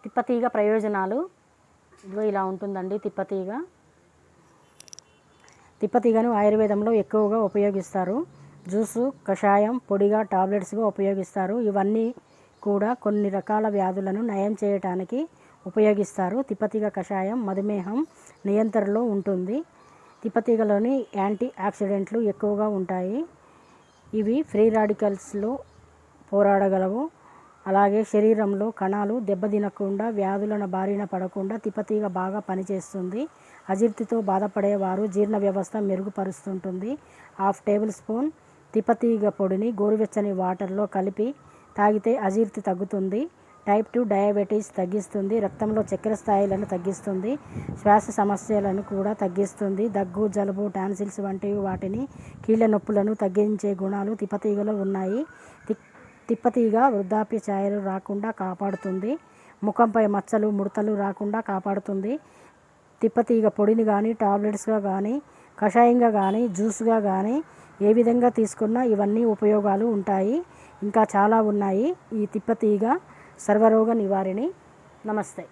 తిప్పతీగ ప్రయోజనాలు ఇదిగో ఇలా ఉంటుందండి. తిప్పతీగను ఆయుర్వేదంలో ఎక్కువగా ఉపయోగిస్తారు. జ్యూసు, కషాయం, పొడిగా, టాబ్లెట్స్గా ఉపయోగిస్తారు. ఇవన్నీ కూడా కొన్ని రకాల వ్యాధులను నయం చేయడానికి ఉపయోగిస్తారు. తిప్పతీగ కషాయం మధుమేహం నియంత్రణలో ఉంటుంది. తిప్పతీగలోని యాంటీ ఆక్సిడెంట్లు ఎక్కువగా ఉంటాయి. ఇవి ఫ్రీ రాడికల్స్లో పోరాడగలవు. అలాగే శరీరంలో కణాలు దెబ్బతినకుండా, వ్యాధుల బారిన పడకుండా తిప్పతీగ బాగా పనిచేస్తుంది. అజీర్తితో బాధపడేవారు జీర్ణ వ్యవస్థ మెరుగుపరుస్తుంటుంది. 1/2 టేబుల్ స్పూన్ తిప్పతీగ పొడిని గోరువెచ్చని వాటర్లో కలిపి తాగితే అజీర్తి తగ్గుతుంది. టైప్ 2 డయాబెటీస్ తగ్గిస్తుంది. రక్తంలో చక్కెర స్థాయిలను తగ్గిస్తుంది. శ్వాస సమస్యలను కూడా తగ్గిస్తుంది. దగ్గు, జలుబు, టాన్సిల్స్ వంటి వాటిని, కీళ్ళ నొప్పులను తగ్గించే గుణాలు తిప్పతీగలో ఉన్నాయి. తిప్పతీగ వృద్ధాప్య ఛాయలు రాకుండా కాపాడుతుంది. ముఖంపై మచ్చలు, ముడతలు రాకుండా కాపాడుతుంది. తిప్పతీగ పొడిని కానీ, టాబ్లెట్స్గా కానీ, కషాయంగా కానీ, జ్యూస్గా కానీ ఏ విధంగా తీసుకున్నా ఇవన్నీ ఉపయోగాలు ఉంటాయి. ఇంకా చాలా ఉన్నాయి. ఈ తిప్పతీగ సర్వరోగ నివారిణి. నమస్తే.